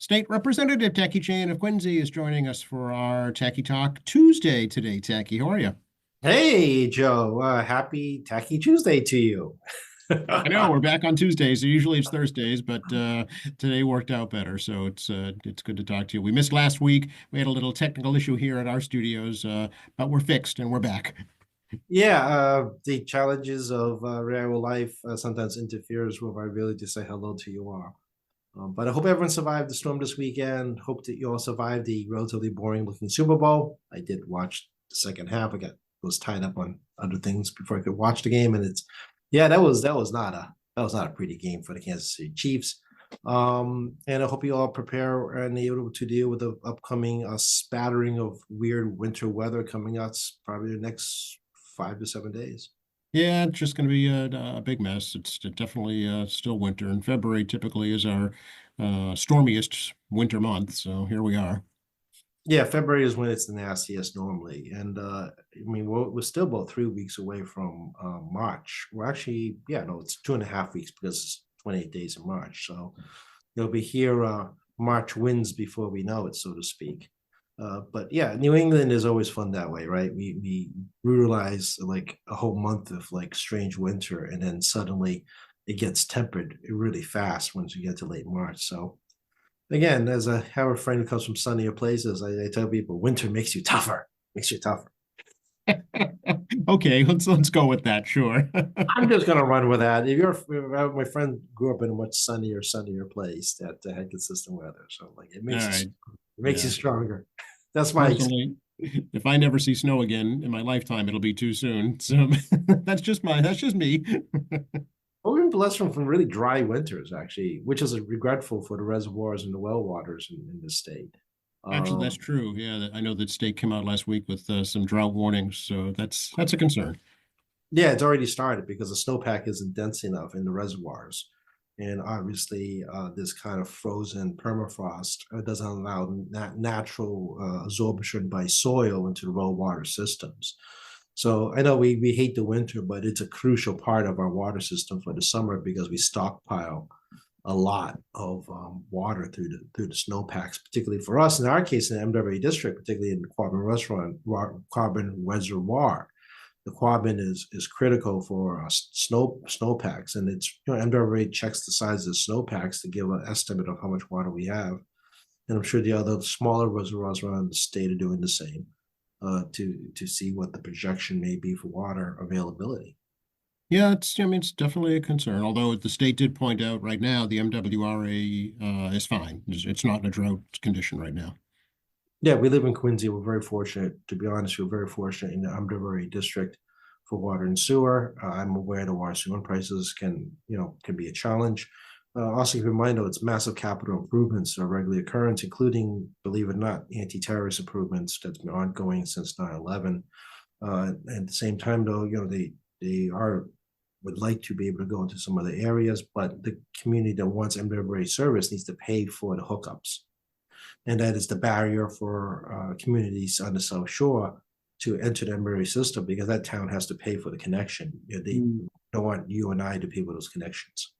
State Representative Tacky Cheyenne of Quincy is joining us for our Tacky Talk Tuesday today. Tacky, how are you? Hey, Joe. Happy Tacky Tuesday to you. I know we're back on Tuesdays. Usually it's Thursdays, but today worked out better, so it's good to talk to you. We missed last week. We had a little technical issue here at our studios, but we're fixed and we're back. Yeah, the challenges of real life sometimes interferes with our ability to say hello to you all. But I hope everyone survived the storm this weekend. Hope that you all survived the relatively boring looking Super Bowl. I did watch the second half. Was tied up on other things before I could watch the game, and it's yeah, that was not a pretty game for the Kansas City Chiefs. And I hope you all prepare and able to deal with the upcoming spattering of weird winter weather coming out probably the next 5 to 7 days. Yeah, it's just going to be a big mess. It's definitely still winter, and February typically is our stormiest winter month. So here we are. Yeah, February is when it's the nastiest normally, and I mean we're still about 3 weeks away from March. We're actually yeah no, it's 2.5 weeks because it's 28 days in March. So you'll be here March wins before we know it, so to speak. But yeah, New England is always fun that way, right? We brutalize like a whole month of like strange winter, and then suddenly it gets tempered really fast once you get to late March. So again, as I have a friend who comes from sunnier places, I tell people winter makes you tougher, makes you tougher. Okay, let's go with that. Sure. I'm just gonna run with that. If my friend grew up in a much sunnier place that had consistent weather, so like All right. it makes you Yeah. stronger. That's my Personally, if I never see snow again in my lifetime, it'll be too soon. So that's just me. Well, we've been blessed from really dry winters, actually, which is regretful for the reservoirs and the well waters in the state. Actually, that's Um, true. Yeah, I know that state came out last week with some drought warnings, so that's a concern. yeah, it's already started because the snowpack isn't dense enough in the reservoirs. And obviously, this kind of frozen permafrost doesn't allow natural absorption by soil into the well water systems. So I know we hate the winter, but it's a crucial part of our water system for the summer because we stockpile a lot of water through the snowpacks, particularly for us in our case in the MWA district, particularly in the Quabbin Reservoir. The Quabbin is critical for snowpacks, and it's MWA checks the size of the snowpacks to give an estimate of how much water we have, and I'm sure the other smaller reservoirs around the state are doing the same to see what the projection may be for water availability. Yeah, I mean, it's definitely a concern. Although the state did point out right now the MWRA is fine. It's not in a drought condition right now. Yeah, we live in Quincy. We're very fortunate, to be honest. We're very fortunate in the Underbury district for water and sewer. I'm aware the water sewer prices can be a challenge. Also, keep in mind though, it's massive capital improvements are regularly occurrence, including, believe it or not, anti-terrorist improvements that's been ongoing since 9/11. At the same time, though, they are would like to be able to go into some other areas, but the community that wants MWA service needs to pay for the hookups, and that is the barrier for communities on the South Shore to enter the Emery system because that town has to pay for the connection. They Mm. don't want you and I to pay for those connections.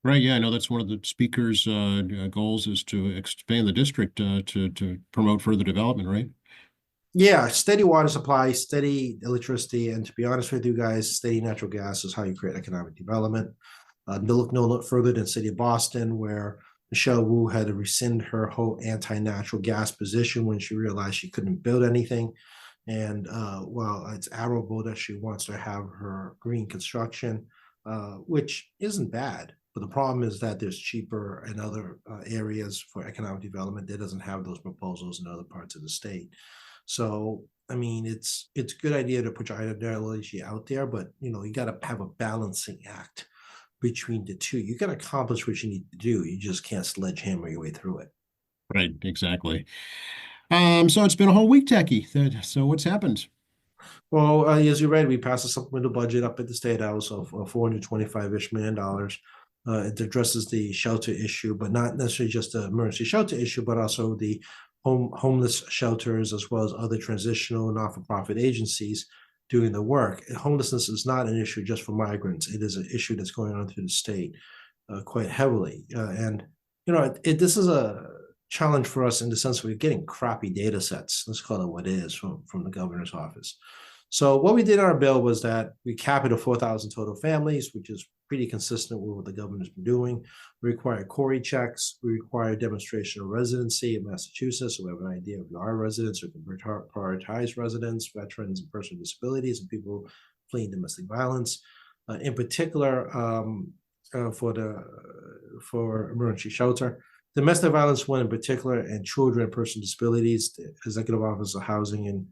Right. Yeah, I know that's one of the speaker's goals is to expand the district to promote further development. Right. Yeah, steady water supply, steady electricity, and to be honest with you guys, steady natural gas is how you create economic development. Look no further than City of Boston, where Michelle Wu had to rescind her whole anti-natural gas position when she realized she couldn't build anything. And well, it's admirable that she wants to have her green construction, which isn't bad. But the problem is that there's cheaper in other areas for economic development that doesn't have those proposals in other parts of the state. So I mean, it's a good idea to put your ideology out there, but you got to have a balancing act between the two. You can accomplish what you need to do. You just can't sledgehammer your way through it. Right. Exactly. So it's been a whole week, Techie. So what's happened? Well, as you read, we passed a supplemental budget up at the State House of $425-ish million. It addresses the shelter issue, but not necessarily just the emergency shelter issue, but also the homeless shelters as well as other transitional not-for-profit agencies doing the work. Homelessness is not an issue just for migrants. It is an issue that's going on through the state quite heavily. And this is challenge for us in the sense we're getting crappy data sets. Let's call it what it is from the governor's office. So what we did in our bill was that we cap it at 4,000 total families, which is pretty consistent with what the governor's been doing. We require Corey checks. We require demonstration of residency in Massachusetts, so we have an idea if you are residents or can prioritize residents, veterans, and persons with disabilities, and people fleeing domestic violence. In particular, for emergency shelter, domestic violence one in particular, and children and persons with disabilities. The Executive Office of Housing and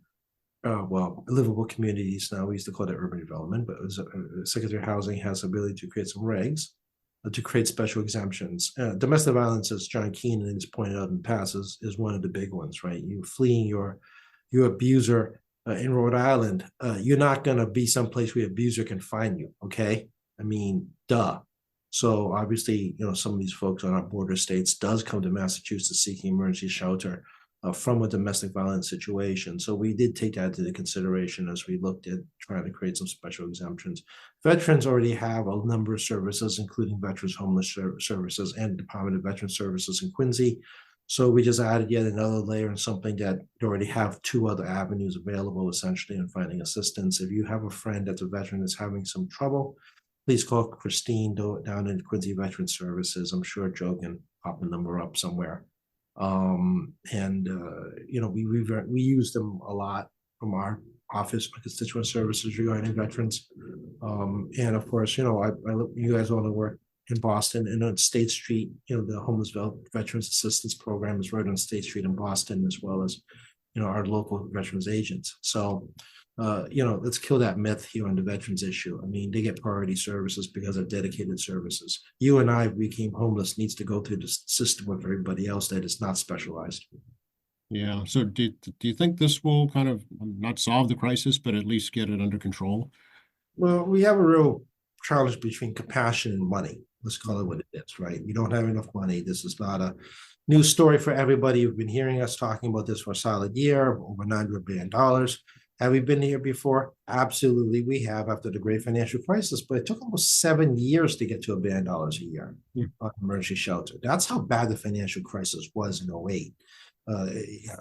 livable communities, now we used to call it urban development, but Secretary of Housing has the ability to create some regs to create special exemptions. Domestic violence, as John Keenan has pointed out in the past, is one of the big ones, right? You fleeing your abuser in Rhode Island, you're not going to be someplace where your abuser can find you, okay? I mean, duh. So obviously, some of these folks on our border states does come to Massachusetts seeking emergency shelter from a domestic violence situation. So we did take that into consideration as we looked at trying to create some special exemptions. Veterans already have a number of services, including Veterans Homeless Services and Department of Veteran Services in Quincy. So we just added yet another layer and something that they already have two other avenues available essentially in finding assistance. If you have a friend that's a veteran that's having some trouble, please call Christine down in Quincy Veteran Services. I'm sure Joe can pop a number up somewhere. We use them a lot from our office, my constituent services regarding veterans. And of course, you guys all work in Boston and on State Street, the Homeless Veterans Assistance Program is right on State Street in Boston, as well as, our local veterans agents. So, let's kill that myth here on the veterans issue. I mean, they get priority services because of dedicated services. You and I became homeless needs to go through the system with everybody else that is not specialized. Yeah. So do you think this will kind of not solve the crisis, but at least get it under control? Well, we have a real challenge between compassion and money. Let's call it what it is, right? We don't have enough money. This is not a new story for everybody. You've been hearing us talking about this for a solid year, over $900 billion. Have we been here before? Absolutely, we have after the great financial crisis, but it took almost 7 years to get to $1 billion a year on emergency shelter. That's how bad the financial crisis was in 2008.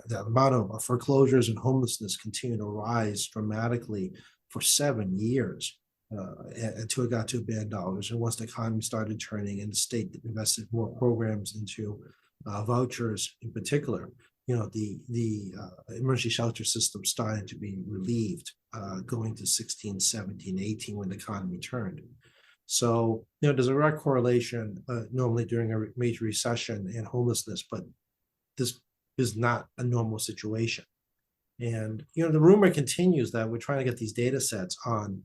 The amount of foreclosures and homelessness continued to rise dramatically for 7 years until it got to $1 billion. And once the economy started turning and the state invested more programs into vouchers in particular, the emergency shelter system started to be relieved going to 16, 17, 18 when the economy turned. So, there's a direct correlation normally during a major recession and homelessness, but this is not a normal situation. And, the rumor continues that we're trying to get these data sets on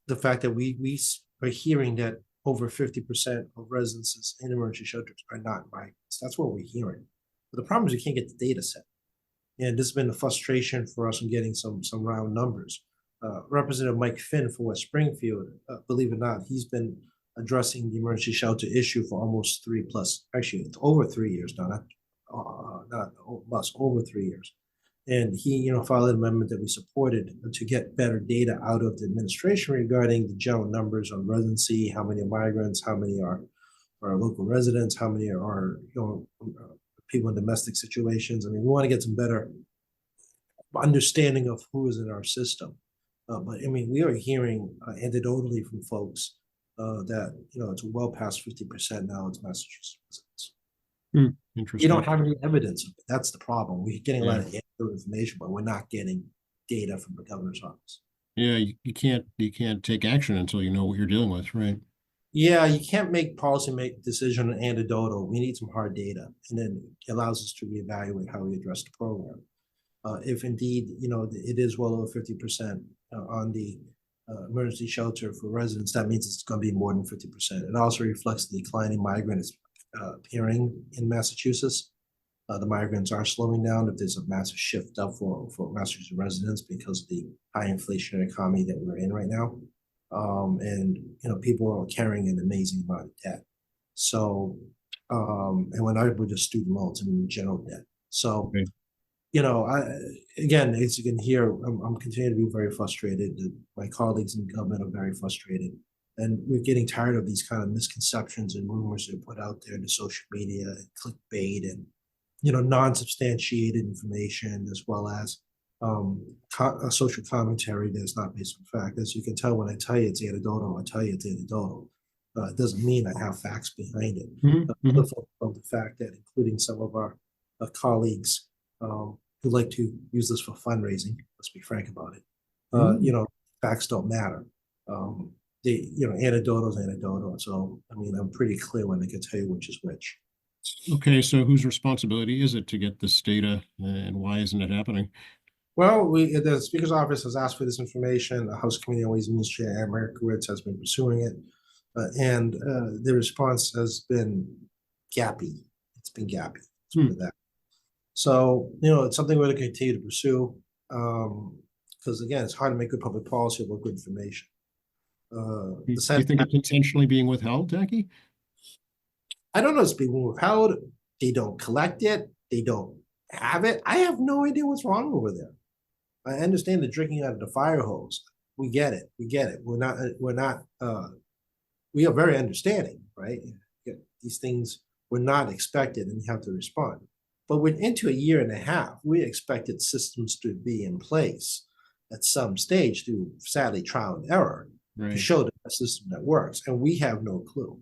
the fact that we are hearing that over 50% of residences in emergency shelters are not migrants. That's what we're hearing. But the problem is we can't get the data set. And this has been a frustration for us in getting some round numbers. Representative Mike Finn from West Springfield, believe it or not, he's been addressing the emergency shelter issue for almost actually over 3 years now, over 3 years. And he, filed an amendment that we supported to get better data out of the administration regarding the general numbers on residency, how many are migrants, how many are local residents, how many are, people in domestic situations. I mean, we want to get some better understanding of who is in our system. But I mean, we are hearing anecdotally from folks that, it's well past 50% now it's Massachusetts residents. Interesting. You don't have any evidence of it. That's the problem. We're getting a lot of information, but we're not getting data from the governor's office. Yeah, you can't take action until you know what you're dealing with, right? Yeah, you can't make decision on anecdotal. We need some hard data, and then it allows us to reevaluate how we address the program. If indeed, it is well over 50% on the emergency shelter for residents, that means it's going to be more than 50%. It also reflects the declining migrants appearing in Massachusetts. The migrants are slowing down. If there's a massive shift up for Massachusetts residents because of the high inflationary economy that we're in right now. And people are carrying an amazing amount of debt. So, and when I were just student loans, I mean general debt. So, as you can hear, I'm continuing to be very frustrated. My colleagues in government are very frustrated. And we're getting tired of these kind of misconceptions and rumors that are put out there in the social media and clickbait and, non-substantiated information, as well as a social commentary that's not based on fact. As you can tell, when I tell you it's anecdotal, I tell you it's anecdotal. It doesn't mean I have facts behind it. Of the fact that, including some of our colleagues who like to use this for fundraising, let's be frank about it. Facts don't matter. Anecdotal is anecdotal. So, I mean, I'm pretty clear when I can tell you which is which. Okay, so whose responsibility is it to get this data, and why isn't it happening? Well, the Speaker's office has asked for this information. The House Committee on Ways and Means Chair Aaron Markowitz has been pursuing it, and the response has been gappy. It's been gappy. That. So, it's something we're going to continue to pursue, because again, it's hard to make good public policy about good information. Do you think it's intentionally being withheld, Jackie? I don't know. It's being withheld. They don't collect it. They don't have it. I have no idea what's wrong over there. I understand the drinking out of the fire hose. We get it. We get it. We are very understanding, right? These things were not expected and you have to respond. But we're into a year and a half. We expected systems to be in place at some stage through, sadly, trial and error to show the system that works. And we have no clue.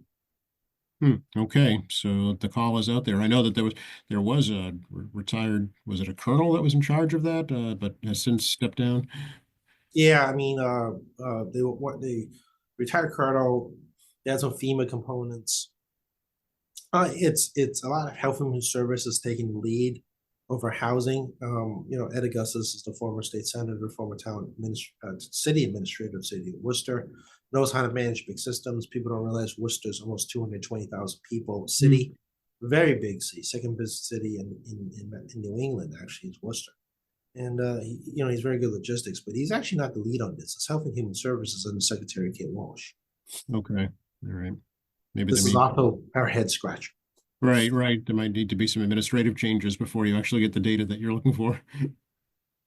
Okay, so the call is out there. I know that there was a retired, was it a colonel that was in charge of that, but has since stepped down? Yeah, I mean, the retired colonel, they had some FEMA components. It's a lot of health and human services taking the lead over housing. Ed Augustus is the former state senator, former city administrator of the city of Worcester, knows how to manage big systems. People don't realize Worcester's almost 220,000 people city, very big city, second biggest city in New England, actually, is Worcester. And he's very good logistics, but he's actually not the lead on this. It's Health and Human Services under Secretary Kate Walsh. Okay, all right. Maybe this is also our head scratcher. Right. There might need to be some administrative changes before you actually get the data that you're looking for.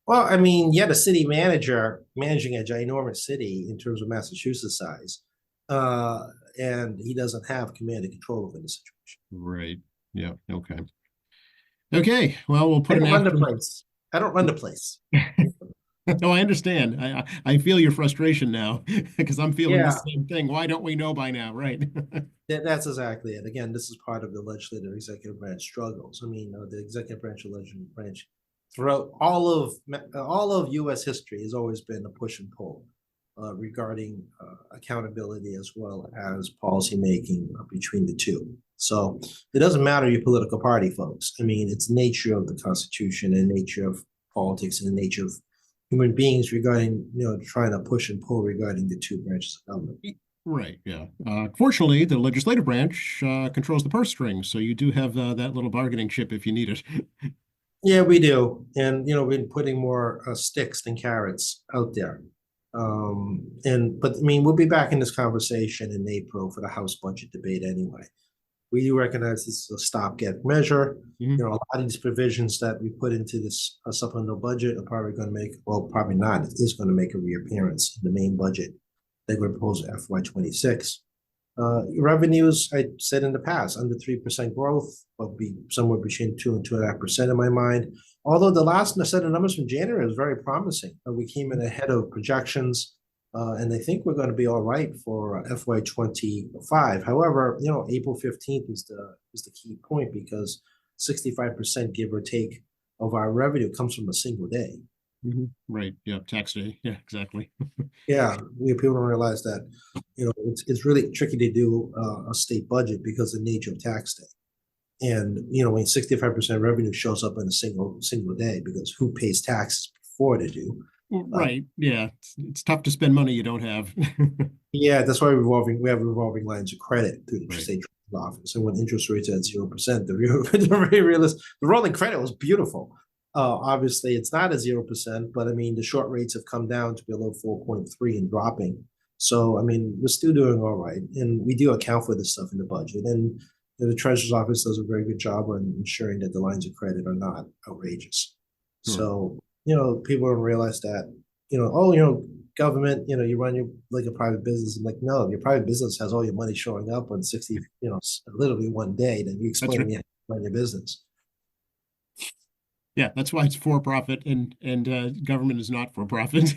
Well, I mean, you had a city manager managing a ginormous city in terms of Massachusetts size, and he doesn't have command and control over the situation. Right. Yeah. Okay. Okay. Well, we'll put I don't run the place. No, I understand. I feel your frustration now because I'm feeling the same thing. Why don't we know by now? Right. That's exactly it. Again, this is part of the legislative executive branch struggles. I mean, the executive branch and legislative branch throughout all of U.S. history has always been a push and pull regarding accountability as well as policymaking between the two. So it doesn't matter your political party, folks. I mean, it's nature of the Constitution and nature of politics and the nature of human beings regarding, trying to push and pull regarding the two branches of government. Right. Yeah. Fortunately, the legislative branch controls the purse strings, so you do have that little bargaining chip if you need it. Yeah, we do, and we've been putting more sticks than carrots out there. But I mean, we'll be back in this conversation in April for the House budget debate anyway. We do recognize this is a stopgap measure. A lot of these provisions that we put into this supplemental budget are probably going to make, well, probably not. It is going to make a reappearance in the main budget that we're proposing FY26. Revenues, I said in the past, under 3% growth will be somewhere between 2 and 2.5% in my mind. Although the last set of numbers from January was very promising. We came in ahead of projections. And I think we're going to be all right for FY25. However, April 15th is the key point because 65%, give or take, of our revenue comes from a single day. Right. Yeah. Tax day. Yeah, exactly. Yeah. People don't realize that, it's really tricky to do a state budget because of the nature of tax day. And, when 65% revenue shows up in a single day, because who pays taxes before they do? Right. Yeah. It's tough to spend money you don't have. Yeah, that's why we have revolving lines of credit through the state office. And when interest rates are at 0%, the rolling credit was beautiful. Obviously, it's not at 0%, but I mean, the short rates have come down to below 4.3 and dropping. So, I mean, we're still doing all right. And we do account for this stuff in the budget. And the Treasurer's Office does a very good job on ensuring that the lines of credit are not outrageous. So, people don't realize that, government, you run your like a private business. I'm like, no, your private business has all your money showing up on 60, literally one day. Then you That's explain to right. me how to run your business. Yeah, that's why it's for profit and government is not for profit.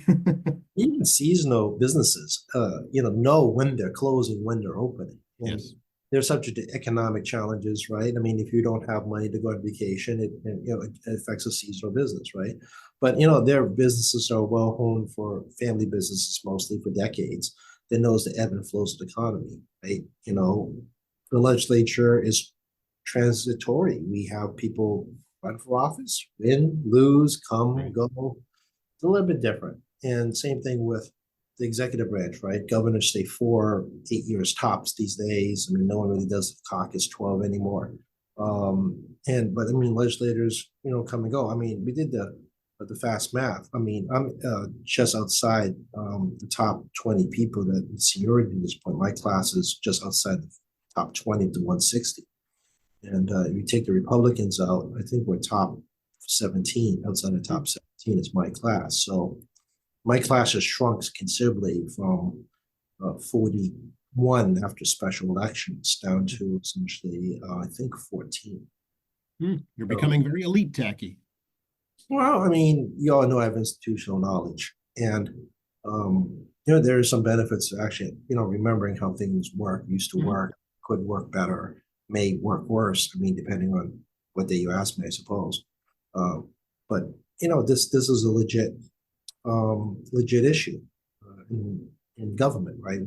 Even seasonal businesses, know when they're closing, when they're opening. And Yes. they're subject to economic challenges, right? I mean, if you don't have money to go on vacation, it affects a seasonal business, right? But their businesses are well honed for family businesses mostly for decades that knows the ebb and flows of the economy, right? The legislature is transitory. We have people run for office, win, lose, come, Right. go. It's a little bit different. And same thing with the executive branch, right? Governors stay 8 years tops these days. I mean, no one really does the caucus 12 anymore. But I mean, legislators, come and go. I mean, we did the fast math. I mean, I'm just outside the top 20 people that seniority at this point. My class is just outside the top 20 to 160. And if you take the Republicans out, I think we're top 17. Outside the top 17 is my class. So my class has shrunk considerably from 41 after special elections down to essentially, I think, 14. You're So, becoming very elite, Tacky. well, I mean, you all know I have institutional knowledge. And, there are some benefits to actually, remembering how things used to Mhm. work, could work better, may work worse. I mean, depending on what day you ask me, I suppose. Uh, but, this is a legit issue in government, right?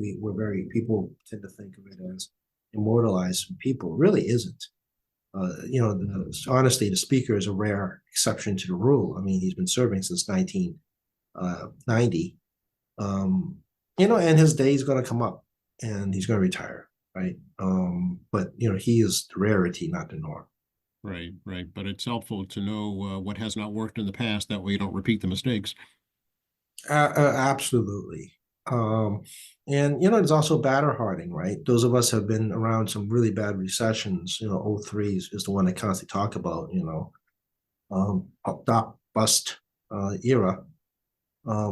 People tend to think of it as immortalized people. It really isn't. Honestly, the speaker is a rare exception to the rule. I mean, he's been serving since 1990. And his day is going to come up, and he's going to retire, right? But he is the rarity, not the norm. Right, right. But it's helpful to know what has not worked in the past. That way you don't repeat the mistakes. Absolutely. And it's also batter hardening, right? Those of us have been around some really bad recessions. '03 is the one I constantly talk about. Up bust era.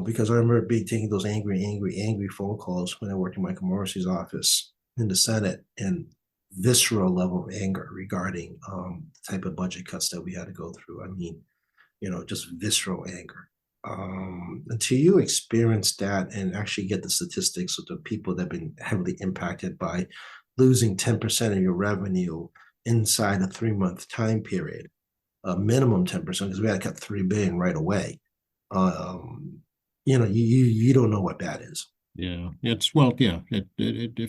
Because I remember taking those angry phone calls when I worked in Michael Morrissey's office in the Senate, and visceral level of anger regarding the type of budget cuts that we had to go through. I mean, just visceral anger. Until you experience that and actually get the statistics of the people that have been heavily impacted by losing 10% of your revenue inside a 3-month time period, minimum 10%, because we had to cut 3 billion right away. You don't know what that is. Yeah, it's well, yeah.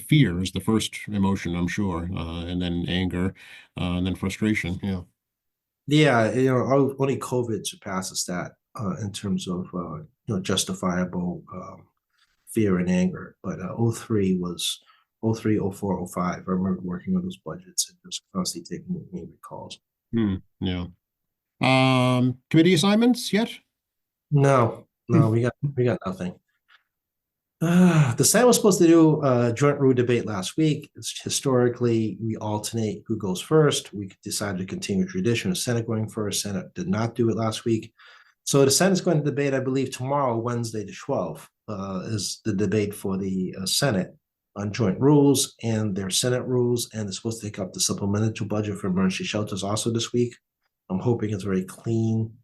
Fear is the first emotion, I'm sure, and then anger, and then frustration. Yeah. Yeah, only COVID surpasses that in terms of justifiable fear and anger. But '03 was '03, '04, '05. I remember working on those budgets and just constantly taking angry calls. Yeah. Committee assignments yet? No, no, we got nothing. The Senate was supposed to do a joint rule debate last week. Historically, we alternate who goes first. We decided to continue tradition of Senate going first. Senate did not do it last week. So the Senate's going to debate, I believe, tomorrow, Wednesday the 12th, is the debate for the Senate on joint rules and their Senate rules. And they're supposed to take up the supplemental budget for emergency shelters also this week. I'm hoping it's a very clean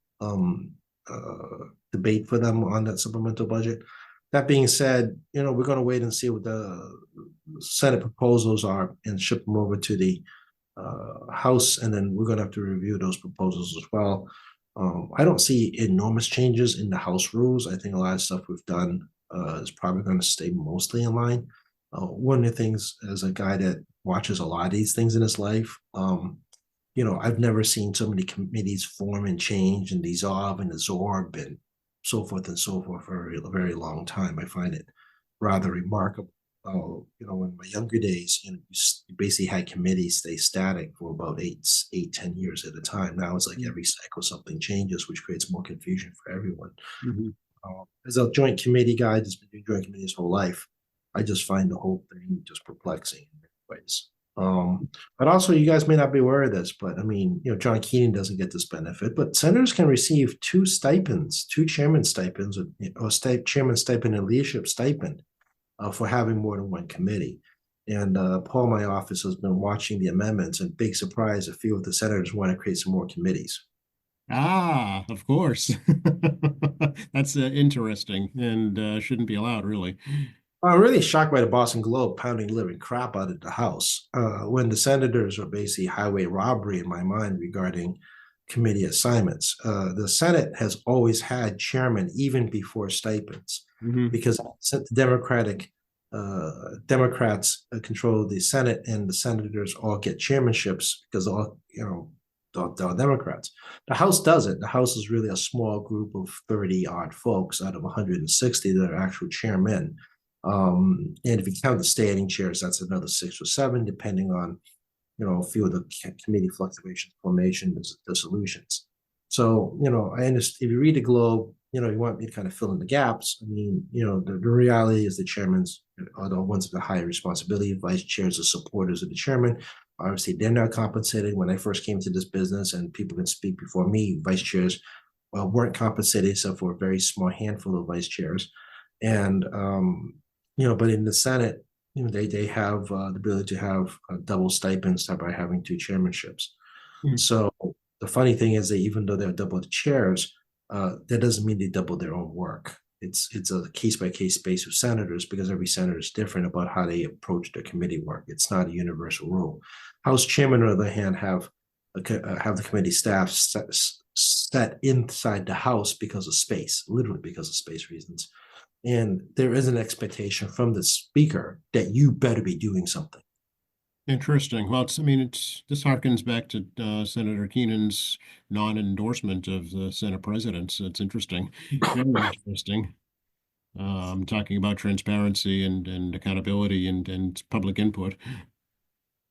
debate for them on that supplemental budget. That being said, we're going to wait and see what the Senate proposals are and ship them over to the House, and then we're going to have to review those proposals as well. I don't see enormous changes in the House rules. I think a lot of stuff we've done is probably going to stay mostly in line. One of the things, as a guy that watches a lot of these things in his life, I've never seen so many committees form and change and dissolve and absorb and so forth and so forth for a very long time. I find it rather remarkable. In my younger days, you basically had committees stay static for about 10 years at a time. Now it's like every cycle something changes, which creates more confusion for everyone. Mhm. As a joint committee guy that's been doing joint committees his whole life, I just find the whole thing just perplexing in many ways. But also, you guys may not be aware of this, but I mean, John Keenan doesn't get this benefit, but senators can receive two stipends, two chairman stipends, or chairman stipend and leadership stipend for having more than one committee. And Paul, my office, has been watching the amendments, and big surprise, a few of the senators want to create some more committees. Ah, of course. That's interesting and shouldn't be allowed, really. I'm really shocked by the Boston Globe pounding the living crap out of the House when the senators are basically highway robbery in my mind regarding committee assignments. The Senate has always had chairman even before stipends Hmm. because the Democrats control the Senate and the senators all get chairmanships because all they're Democrats. The House doesn't. The House is really a small group of 30 odd folks out of 160 that are actual chairmen. And if you count the standing chairs, that's another 6 or 7, depending on, a few of the committee fluctuations, formations, dissolutions. So, I understand if you read the Globe, you want me to kind of fill in the gaps. I mean, the reality is the chairmans are the ones with the higher responsibility. Vice chairs are supporters of the chairman. Obviously, they're not compensated. When I first came to this business, and people can speak before me, vice chairs weren't compensated except for a very small handful of vice chairs. And but in the Senate, they have the ability to have double stipends by having two chairmanships. So the funny thing is that even though they're double the chairs, that doesn't mean they double their own work. It's a case by case basis with senators because every senator is different about how they approach their committee work. It's not a universal rule. House chairman, on the other hand, have the committee staff set inside the House because of space, literally because of space reasons. And there is an expectation from the speaker that you better be doing something. Interesting. Well, I mean, this harkens back to Senator Keenan's non-endorsement of the Senate president. So it's interesting. Very interesting. Talking about transparency and accountability and public input.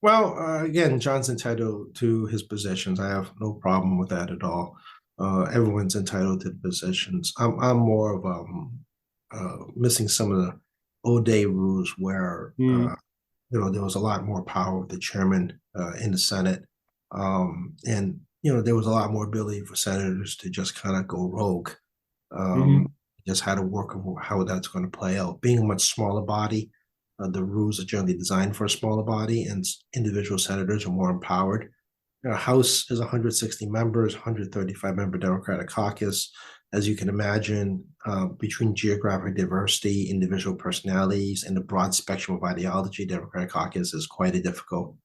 Well, again, John's entitled to his positions. I have no problem with that at all. Everyone's entitled to the positions. I'm more of missing some of the old day rules where Mm, there was a lot more power with the chairman in the Senate, and there was a lot more ability for senators to just kind of go rogue. hmm. Just how to work how that's going to play out. Being a much smaller body, the rules are generally designed for a smaller body, and individual senators are more empowered. House is 160 members, 135-member Democratic caucus. As you can imagine, between geographic diversity, individual personalities, and the broad spectrum of ideology, Democratic caucus is quite a difficult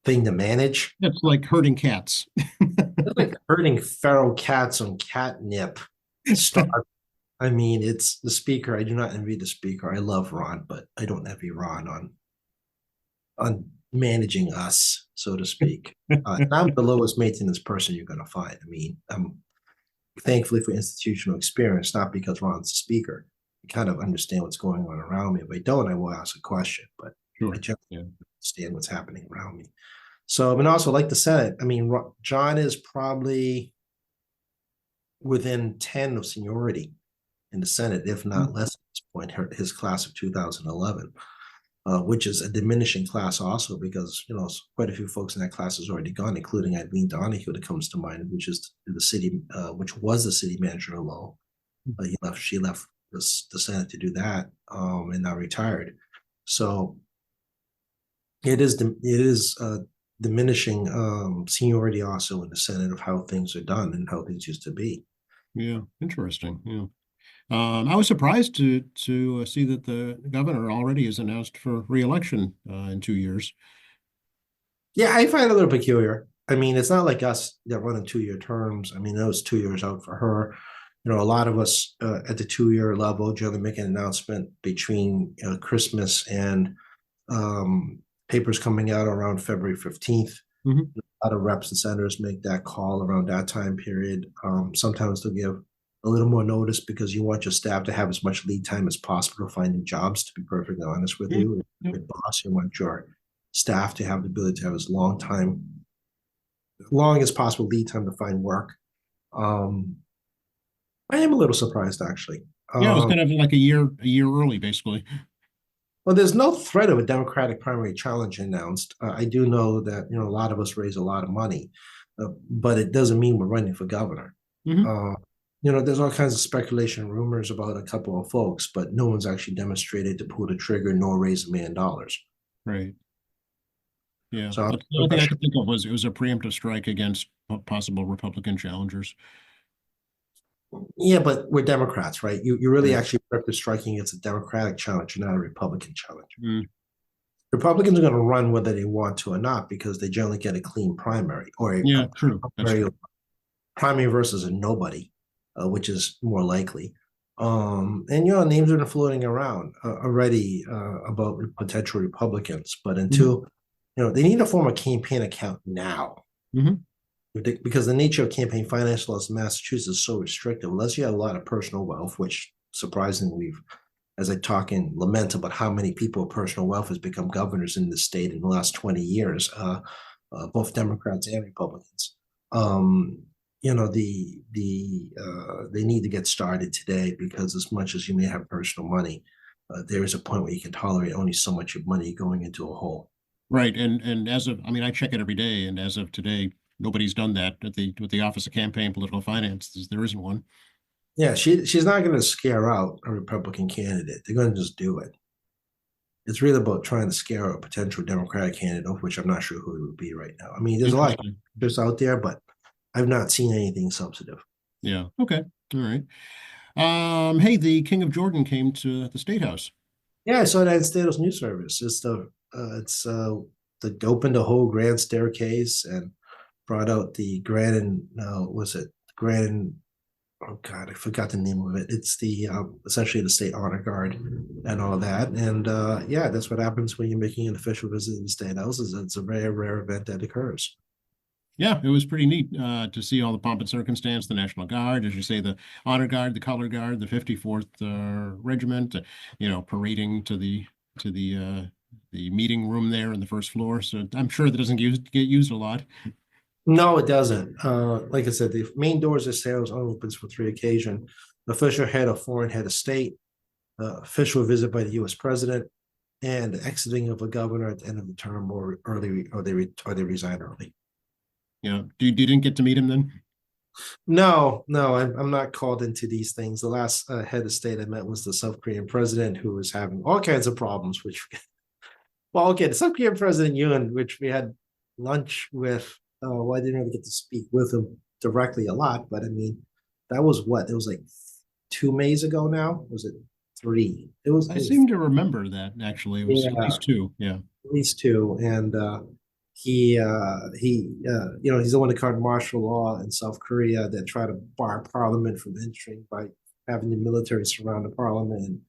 thing to manage. That's like herding cats. It's like herding feral cats on catnip. I mean, it's the speaker. I do not envy the speaker. I love Ron, but I don't envy Ron on managing us, so to speak. And I'm the lowest maintenance person you're going to find. I mean, I'm thankfully for institutional experience, not because Ron's the speaker. I kind of understand what's going on around me. If I don't, I will ask a question, but I Sure. generally Yeah. understand what's happening around me. So, and also like the Senate, I mean, John is probably within 10 of seniority in the Senate, if not less at this point, his class of 2011, which is a diminishing class also because, quite a few folks in that class has already gone, including Eileen Donahue that comes to mind, which is the city, which was the city manager of Lowell. She left the Senate to do that and now retired. So it is diminishing seniority also in the Senate of how things are done and how things used to be. Yeah. Interesting. Yeah. I was surprised to see that the governor already is announced for reelection in 2 years. Yeah, I find it a little peculiar. I mean, it's not like us that run in 2 year terms. I mean, that was 2 years out for her. A lot of us at the 2 year level generally make an announcement between Christmas and papers coming out around February 15th. Hmm. A lot of reps and senators make that call around that time period. Sometimes they'll give a little more notice because you want your staff to have as much lead time as possible to find new jobs, to be perfectly honest with Yeah. you. If Yeah. you're a boss, you want your staff to have the ability to have as long as possible lead time to find work. Um, I am a little surprised actually. Yeah, it was kind of like a year early, basically. Well, there's no threat of a Democratic primary challenge announced. I do know that a lot of us raise a lot of money, but it doesn't mean we're running for governor. Hmm. Uh, there's all kinds of speculation, rumors about a couple of folks, but no one's actually demonstrated to pull the trigger nor raise $1 million. Right. Yeah. So I'm But the only thing not I sure. could think of was it was a preemptive strike against possible Republican challengers. Yeah, but we're Democrats, right? You really Right. actually prepped striking against a Democratic challenge, not a Republican challenge. Mm, Republicans are going to run whether they want to or not because they generally get a clean primary or a yeah, true. That's primary true. primary versus a nobody, which is more likely. And names have been floating around already about potential Republicans, but Hmm. until they need to form a campaign account now Hmm. because the nature of campaign finance laws in Massachusetts is so restrictive. Unless you have a lot of personal wealth, which surprisingly we've as I talk and lament about how many people with personal wealth has become governors in the state in the last 20 years, both Democrats and Republicans. Um, they need to get started today because as much as you may have personal money, there is a point where you can tolerate only so much of money going into a hole. Right. And as of, I mean, I check it every day, and as of today, nobody's done that at the with the Office of Campaign Political Finance. There isn't one. Yeah, she's not going to scare out a Republican candidate. They're going to just do it. It's really about trying to scare a potential Democratic candidate, of which I'm not sure who it would be right now. I mean, there's a lot of Interesting. just out there, but I've not seen anything substantive. Yeah. Okay. All right. Hey, the King of Jordan came to the State House. Yeah, I saw that in Status News Service. It's the opened the whole grand staircase and brought out the grand and was it grand? Oh God, I forgot the name of it. It's the essentially the state honor guard and all that. And yeah, that's what happens when you're making an official visit to the state house. Is it's a very rare event that occurs. Yeah, it was pretty neat to see all the pomp and circumstance, the National Guard, as you say, the Honor Guard, the Color Guard, the 54th Regiment, parading to the meeting room there on the first floor. So I'm sure that doesn't get used a lot. No, it doesn't. Like I said, the main doors of sales only opens for three occasions: official head of foreign head of state, official visit by the U.S. president, and exiting of a governor at the end of the term or early, or they resign early. You didn't get to meet him then? No, no, I'm not called into these things. The last head of state I met was the South Korean president, who was having all kinds of problems. Well, okay, the South Korean president Yoon, which we had lunch with. Well, I didn't really get to speak with him directly a lot, but I mean, that was what it was like 2 Mays ago. Now was it three? I seem to remember that actually. It was at Yeah, least two. Yeah. at least two, and he's the one that called martial law in South Korea that tried to bar parliament from entering by having the military surround the parliament, and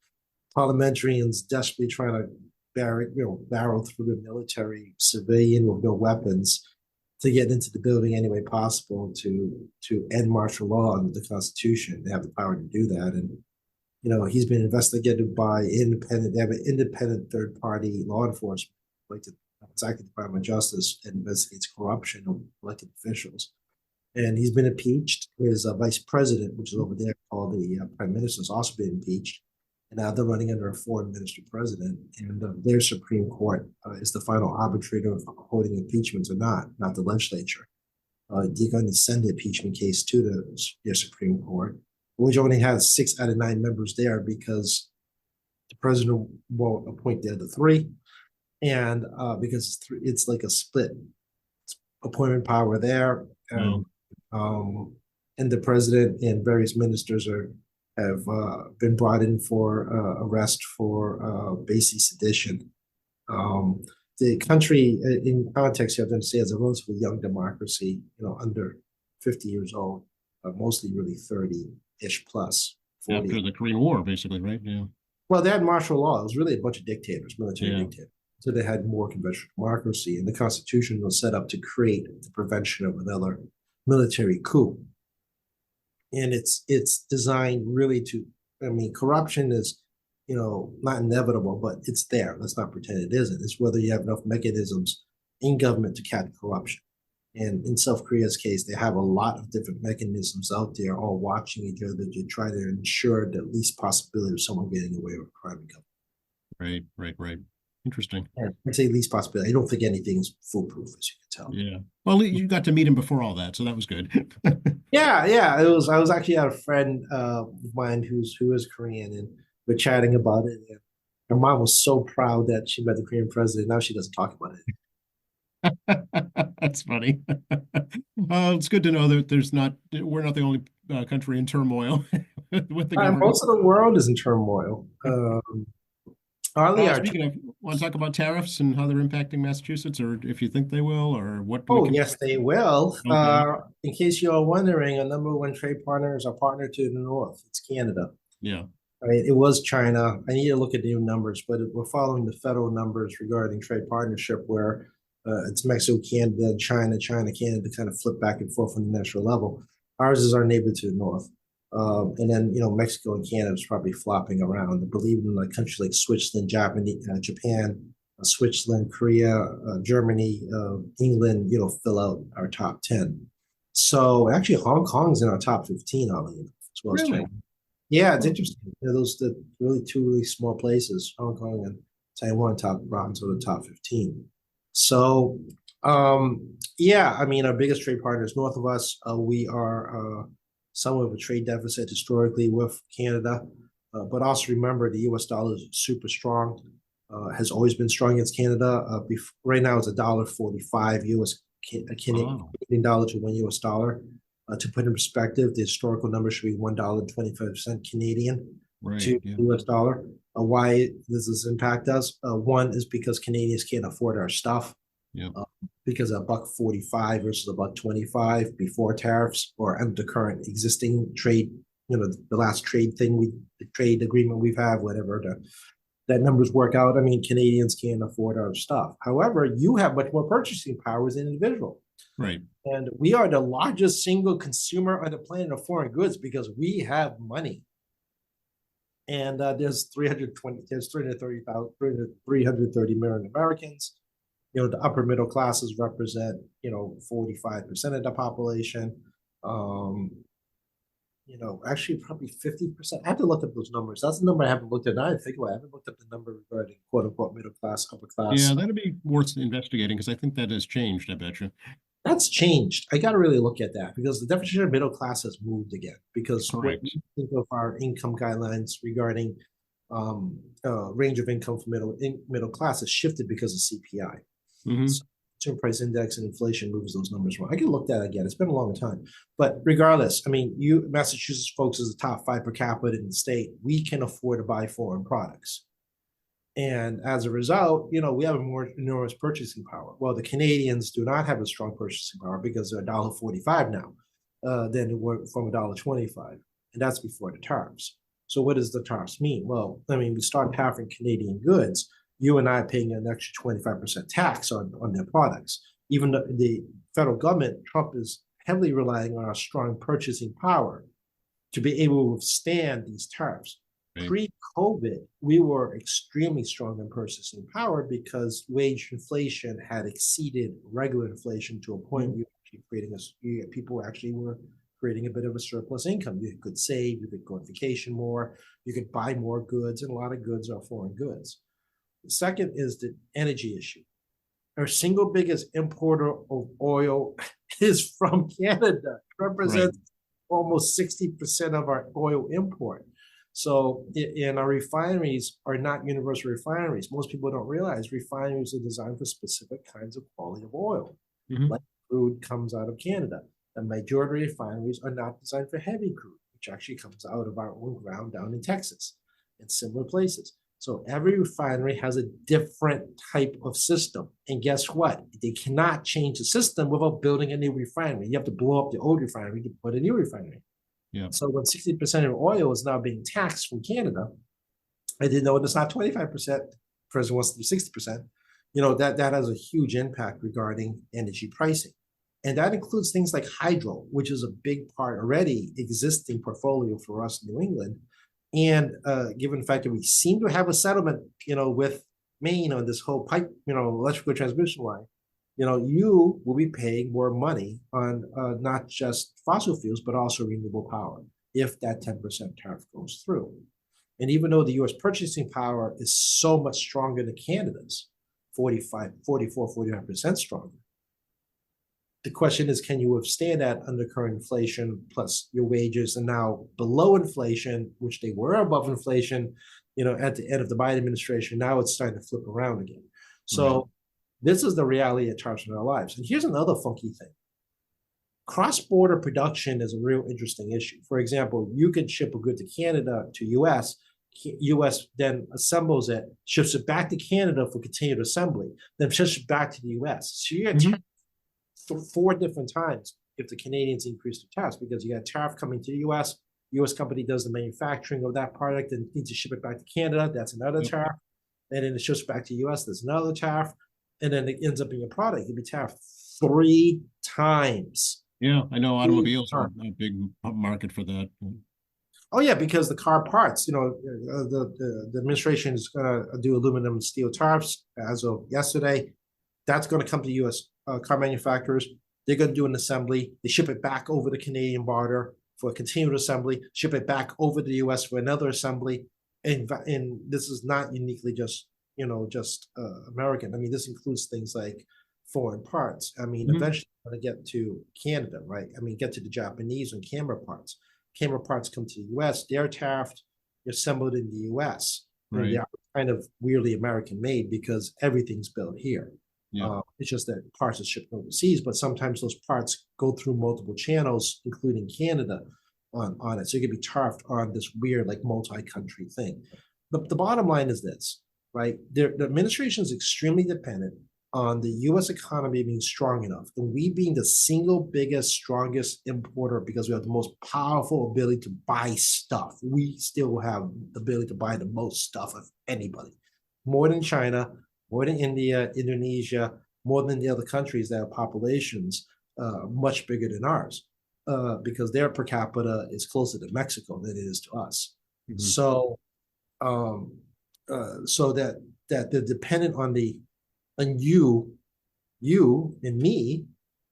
parliamentarians desperately trying to barrel through the military civilian with no weapons to get into the building any way possible to end martial law under the Constitution. They have the power to do that, and he's been investigated by independent. They have an independent third party law enforcement, like the Department of Justice, that investigates corruption of elected officials. And he's been impeached. His vice president, which is over there, called the prime minister, has also been impeached. And now they're running under a foreign minister president. And their Supreme Court is the final arbitrator of holding impeachments or not the legislature. They're going to send the impeachment case to their Supreme Court, which only has 6 out of 9 members there because the president won't appoint the other three, and because it's like a split appointment power there, Oh, um, and the president and various ministers have been brought in for arrest for basic sedition. The country, in context, you have to understand, is a relatively young democracy, under 50 years old, mostly really 30-ish plus, 40. after the Korean War, basically, right? Yeah. Well, they had martial law. It was really a bunch of dictators, military Yeah. dictators. So they had more conventional democracy, and the Constitution was set up to create the prevention of another military coup. And it's designed really to, I mean, corruption is, not inevitable, but it's there. Let's not pretend it isn't. It's whether you have enough mechanisms in government to catch corruption. And in South Korea's case, they have a lot of different mechanisms out there, all watching each other to try to ensure the least possibility of someone getting away with crime in government. Right, right, right. Interesting. Yeah, I'd say least possibility. I don't think anything's foolproof, as you can tell. Yeah. Well, you got to meet him before all that, so that was good. Yeah, yeah. It was. I was actually at a friend of mine who is Korean, and we're chatting about it. And her mom was so proud that she met the Korean president. Now she doesn't talk about it. That's funny. It's good to know that we're not the only country in turmoil with the government. Most of the world is in turmoil. Hardly our. Speaking of, want to talk about tariffs and how they're impacting Massachusetts, or if you think they will, or what we Oh, can. yes, they will. Okay. In case you're wondering, our number one trade partner is our partner to the north. It's Canada. Yeah. Right? It was China. I need to look at new numbers, but we're following the federal numbers regarding trade partnership, where it's Mexico, Canada, China, China, Canada, kind of flip back and forth on the national level. Ours is our neighbor to the north. And then, Mexico and Canada is probably flopping around. I believe in like countries like Switzerland, Japan, Switzerland, Korea, Germany, England, fill out our top 10. So actually, Hong Kong's in our top 15, oddly enough, as well as Really? China. Yeah, it's Oh, interesting. Those the really two really small places, Hong Kong and Taiwan, top round to the top 15. So, yeah, I mean, our biggest trade partners north of us, we are somewhat of a trade deficit historically with Canada, but also remember the U.S. dollar is super strong. Has always been strong against Canada. Right now, it's $1.45 U.S. wow. Canadian dollar to $1 US. To put in perspective, the historical number should be $1.25 Canadian Right. to Yeah. US dollar. Why does this impact us? One is because Canadians can't afford our stuff. Yeah. Because a $1.45 versus a $1.25 before tariffs or under the current existing trade, the last the trade agreement we've had, whatever that numbers work out. I mean, Canadians can't afford our stuff. However, you have much more purchasing power as an individual. Right. And we are the largest single consumer on the planet of foreign goods because we have money. And there's 330 million Americans. The upper middle classes represent, 45% of the population. Actually probably 50%. I have to look up those numbers. That's the number I haven't looked at. I think I haven't looked up the number regarding quote unquote middle class, upper Yeah, class. that'd be worth investigating because I think that has changed, I bet you. That's changed. I got to really look at that because the definition of middle class has moved again. Because what we Correct. think of our income guidelines regarding range of income for middle class has shifted because of CPI. Hmm. So consumer price index and inflation moves those numbers wrong. I can look that again. It's been a long time, but regardless, I mean, Massachusetts folks is the top 5 per capita in the state. We can afford to buy foreign products. And as a result, we have a more enormous purchasing power. Well, the Canadians do not have a strong purchasing power because they're $1.45 now, than they were from $1.25. And that's before the tariffs. So what does the tariffs mean? Well, I mean, we start tariffing Canadian goods. You and I are paying an extra 25% tax on their products. Even the federal government, Trump is heavily relying on our strong purchasing power to be able to withstand these tariffs. Right. Pre-COVID, we were extremely strong in purchasing power because wage inflation had exceeded regular inflation to a point where people actually were creating a bit of a surplus income. You could save, you could go on vacation more, you could buy more goods, and a lot of goods are foreign goods. The second is the energy issue. Our single biggest importer of oil is from Canada. It represents almost 60% of our oil import. So, and our refineries are not universal refineries. Most people don't realize refineries are designed for specific kinds of quality of oil. Hmm. Light crude comes out of Canada. The majority of refineries are not designed for heavy crude, which actually comes out of our own ground down in Texas and similar places. So every refinery has a different type of system. And guess what? They cannot change the system without building a new refinery. You have to blow up the old refinery to put a new refinery. Yeah. So when 60% of oil is now being taxed from Canada, I didn't know it's not 25%. President wants to do 60%. That has a huge impact regarding energy pricing. And that includes things like hydro, which is a big part already existing portfolio for us in New England. And given the fact that we seem to have a settlement, with Maine on this whole pipe, electrical transmission line, you will be paying more money on not just fossil fuels, but also renewable power if that 10% tariff goes through. And even though the US purchasing power is so much stronger than Canada's, 45% stronger. The question is, can you withstand that under current inflation, plus your wages are now below inflation, which they were above inflation, at the end of the Biden administration. Now it's starting to flip around again. So this is the reality that tariffs in our lives. And here's another funky thing. Cross-border production is a real interesting issue. For example, you could ship a good to Canada to US, US then assembles it, ships it back to Canada for continued assembly, then ships it back to the US. So you get 4 different times if the Canadians increase their tariffs, because you got tariff coming to the US company does the manufacturing of that product and needs to ship it back to Canada, that's another tariff. And then it ships back to US, there's another tariff. And then it ends up being a product, it can be tariffed 3 times. Yeah, I know automobiles are a big market for that. Oh yeah, because the car parts, the administration is going to do aluminum and steel tariffs as of yesterday. That's going to come to U.S. Car manufacturers. They're going to do an assembly. They ship it back over the Canadian border for a continued assembly, ship it back over to the U.S. for another assembly. And this is not uniquely just American. I mean, this includes things like foreign parts. I mean, eventually we're going to get to Canada, right? I mean, get to the Japanese and camera parts. Camera parts come to the US, they're tariffed, they're assembled in the US. Right. They're kind of weirdly American made because everything's built here. Yeah. It's just that parts are shipped overseas, but sometimes those parts go through multiple channels, including Canada, on it. So you could be tariffed on this weird, like, multi-country thing. The bottom line is this, right? The administration is extremely dependent on the US economy being strong enough, and we being the single biggest, strongest importer because we have the most powerful ability to buy stuff. We still have the ability to buy the most stuff of anybody, more than China, more than India, Indonesia, more than the other countries that have populations much bigger than ours, because their per capita is closer to Mexico than it is to us. So, so that they're dependent on you and me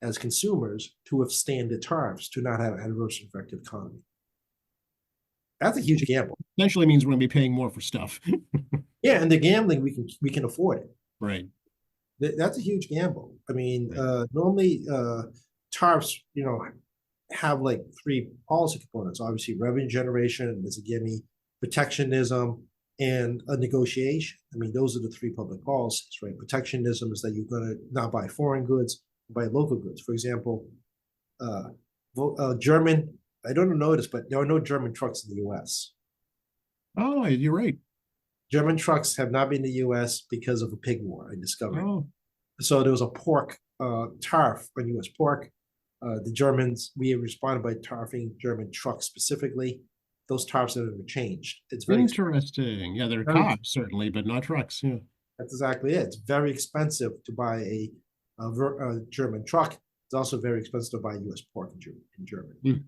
as consumers to withstand the tariffs, to not have an adverse effective economy. That's a huge gamble. Essentially means we're going to be paying more for stuff. Yeah, and the gambling, we can afford it. Right. That's a huge gamble. I mean, normally tariffs, have like 3 policy components. Obviously, revenue generation is a gimme, protectionism, and a negotiation. I mean, those are the 3 public policies, right? Protectionism is that you're going to not buy foreign goods, buy local goods. For example, German, I don't know this, but there are no German trucks in the US. Oh, you're right. German trucks have not been in the US because of a pig war, I discovered. So there was a pork tariff on US pork. The Germans, we responded by tariffing German trucks specifically. Those tariffs have never changed. It's very interesting. Yeah, there are cars certainly, but not trucks. Yeah, that's exactly it. It's very expensive to buy a German truck. It's also very expensive to buy U.S. pork in Germany.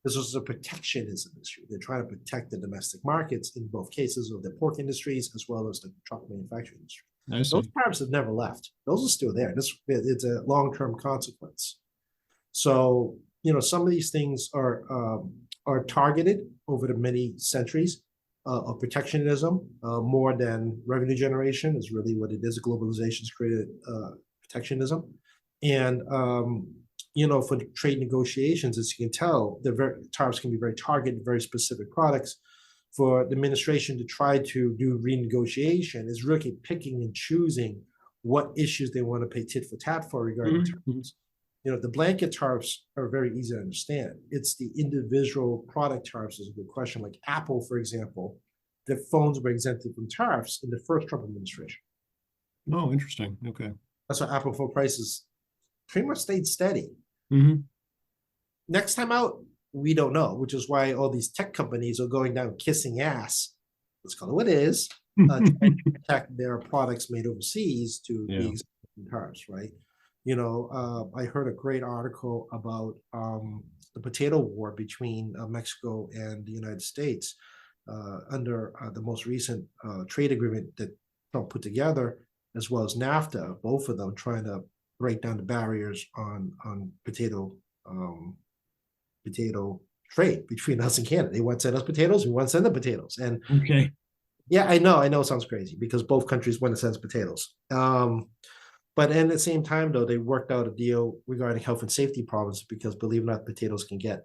This was a protectionism issue. They're trying to protect the domestic markets in both cases of the pork industries as well as the truck manufacturing industry. Those tariffs have never left. Those are still there. It's a long-term consequence. So, some of these things are targeted over the many centuries of protectionism, more than revenue generation is really what it is. Globalization's created protectionism. And, for trade negotiations, as you can tell, tariffs can be very targeted, very specific products. For the administration to try to do renegotiation is really picking and choosing what issues they want to pay tit for tat for regarding tariffs. The blanket tariffs are very easy to understand. It's the individual product tariffs is a good question. Like Apple, for example, their phones were exempted from tariffs in the first Trump administration. Oh, interesting. Okay. That's why Apple phone prices pretty much stayed steady. Next time out, we don't know, which is why all these tech companies are going down kissing ass. Let's call it what it is. Trying to protect their products made overseas to be exempted from tariffs, right? I heard a great article about the potato war between Mexico and the United States under the most recent trade agreement that Trump put together, as well as NAFTA, both of them trying to break down the barriers on potato trade between us and Canada. They want to send us potatoes, we want to send them potatoes. And Okay. yeah, I know it sounds crazy because both countries want to send us potatoes. But at the same time, though, they worked out a deal regarding health and safety problems because, believe it or not, potatoes can get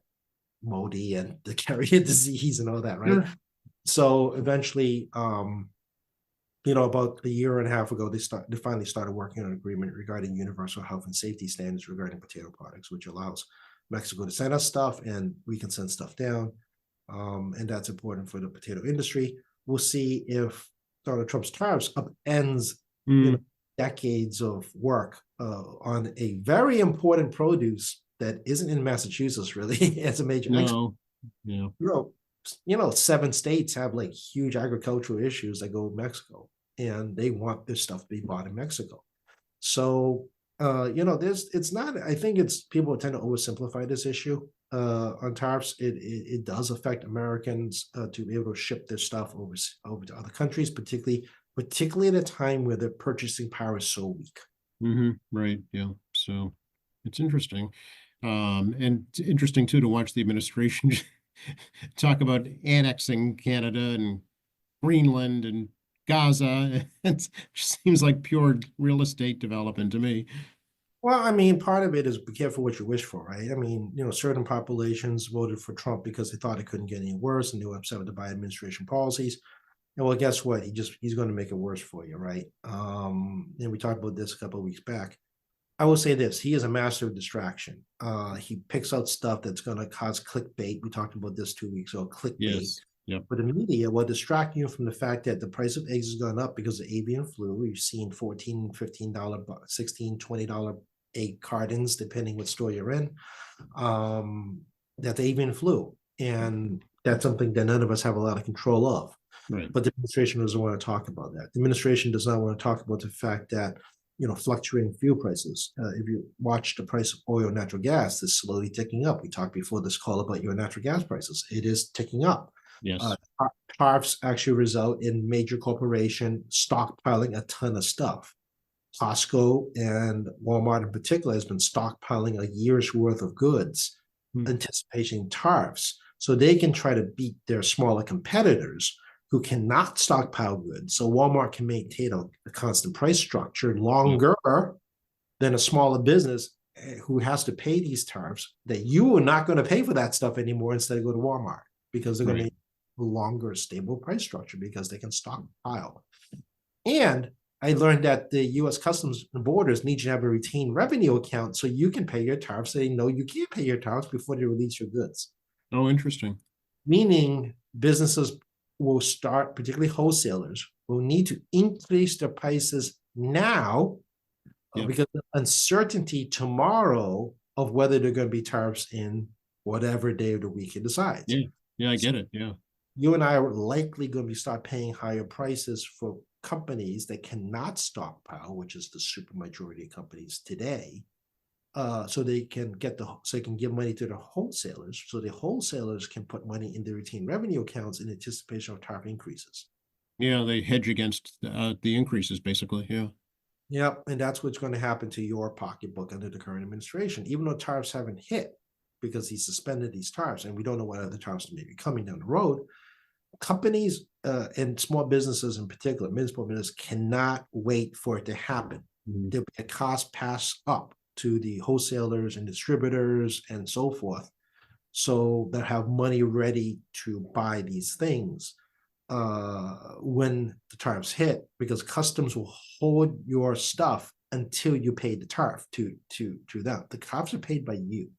moldy and the carry a disease and all that, right? Sure. So eventually, about a year and a half ago, they finally started working on an agreement regarding universal health and safety standards regarding potato products, which allows Mexico to send us stuff and we can send stuff down. And that's important for the potato industry. We'll see if Donald Trump's tariffs upends decades of work on a very important produce that isn't in Massachusetts really as a major export. No. Yeah. 7 states have like huge agricultural issues that go with Mexico, and they want this stuff to be bought in Mexico. So it's not. I think it's people tend to oversimplify this issue on tariffs. It does affect Americans to be able to ship their stuff over to other countries, particularly at a time where their purchasing power is so weak. Right. Yeah. So it's interesting. And it's interesting too to watch the administration talk about annexing Canada and Greenland and Gaza. It just seems like pure real estate development to me. Well, I mean, part of it is be careful what you wish for, right? I mean, certain populations voted for Trump because they thought it couldn't get any worse and they were upset with the Biden administration policies. And well, guess what? He's going to make it worse for you, right? And we talked about this a couple of weeks back. I will say this: he is a master of distraction. He picks out stuff that's going to cause clickbait. We talked about this 2 weeks ago. Clickbait. Yes. Yep. But the media will distract you from the fact that the price of eggs has gone up because of avian flu. We've seen $14, $15, $16, $20 egg cartons, depending what store you're in. That's avian flu, and that's something that none of us have a lot of control of. Right. But the administration doesn't want to talk about that. The administration does not want to talk about the fact that fluctuating fuel prices. If you watch the price of oil and natural gas, it's slowly ticking up. We talked before this call about your natural gas prices. It is ticking up. Yes. Tariffs actually result in major corporation stockpiling a ton of stuff. Costco and Walmart in particular has been stockpiling a year's worth of goods, anticipating tariffs, so they can try to beat their smaller competitors who cannot stockpile goods. So Walmart can maintain a constant price structure longer than a smaller business who has to pay these tariffs that you are not going to pay for that stuff anymore instead of go to Walmart because they're going to make a longer stable price structure because they can stockpile. And I learned that the U.S. Customs and Borders need you to have a retained revenue account so you can pay your tariffs. So they know you can't pay your tariffs before they release your goods. Oh, interesting. Meaning businesses will start, particularly wholesalers, will need to increase their prices now because of uncertainty tomorrow of whether they're going to be tariffs in whatever day of the week it decides. Yeah, I get it. Yeah. You and I are likely going to be start paying higher prices for companies that cannot stockpile, which is the super majority of companies today, so they can give money to the wholesalers, so the wholesalers can put money in their retained revenue accounts in anticipation of tariff increases. Yeah, they hedge against the increases, basically. Yeah. Yep, and that's what's going to happen to your pocketbook under the current administration, even though tariffs haven't hit because he suspended these tariffs, and we don't know what other tariffs may be coming down the road. Companies and small businesses in particular, municipal business, cannot wait for it to happen. There'll be a cost pass up to the wholesalers and distributors and so forth, so they have money ready to buy these things when the tariffs hit, because customs will hold your stuff until you pay the tariff to them. The tariffs are paid by you.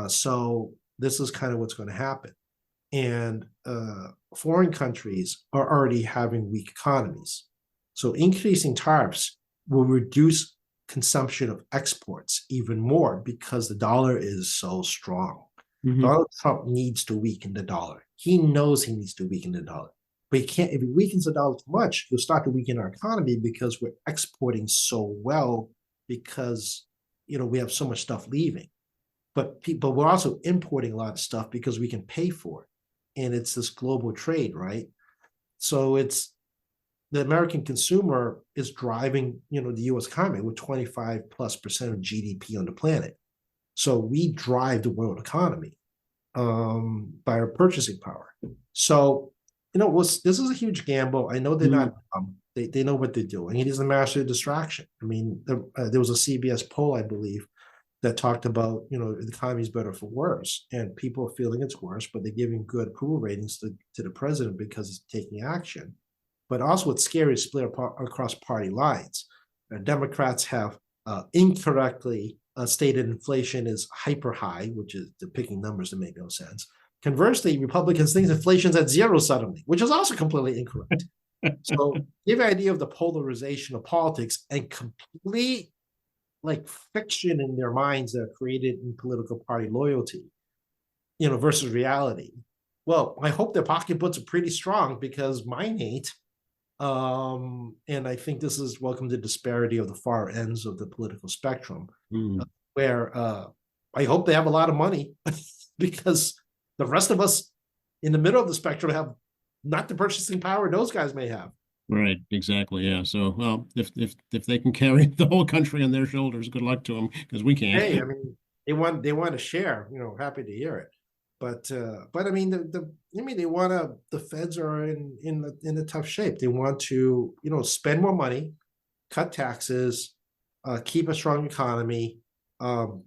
So this is kind of what's going to happen. And foreign countries are already having weak economies. So increasing tariffs will reduce consumption of exports even more because the dollar is so strong. Donald Trump needs to weaken the dollar. He knows he needs to weaken the dollar. But he can't, if he weakens the dollar too much, he'll start to weaken our economy because we're exporting so well because we have so much stuff leaving. But we're also importing a lot of stuff because we can pay for it. And it's this global trade, right? So it's the American consumer is driving, the U.S. economy with 25+% of GDP on the planet. So we drive the world economy. by our purchasing power. So, this is a huge gamble. I know they're Mm. not, they know what they're doing. It is a massive distraction. I mean, there was a CBS poll, I believe, that talked about, the economy is better for worse, and people are feeling it's worse, but they're giving good approval ratings to the president because he's taking action. But also, what's scary is split apart across party lines. Democrats have incorrectly stated inflation is hyper high, which is the picking numbers that make no sense. Conversely, Republicans think inflation's at zero suddenly, which is also completely incorrect. So give an idea of the polarization of politics and complete like fiction in their minds that are created in political party loyalty, versus reality. Well, I hope their pocketbooks are pretty strong because mine ain't. And I think this is welcome to disparity of the far ends of the political spectrum, Mm. where I hope they have a lot of money because the rest of us in the middle of the spectrum have not the purchasing power those guys may have. Right, exactly. Yeah. So, well, if they can carry the whole country on their shoulders, good luck to them because we Hey, I can't. mean, they want to share. Happy to hear it. But I mean, they want to. The feds are in a tough shape. They want to spend more money, cut taxes, keep a strong economy. Um,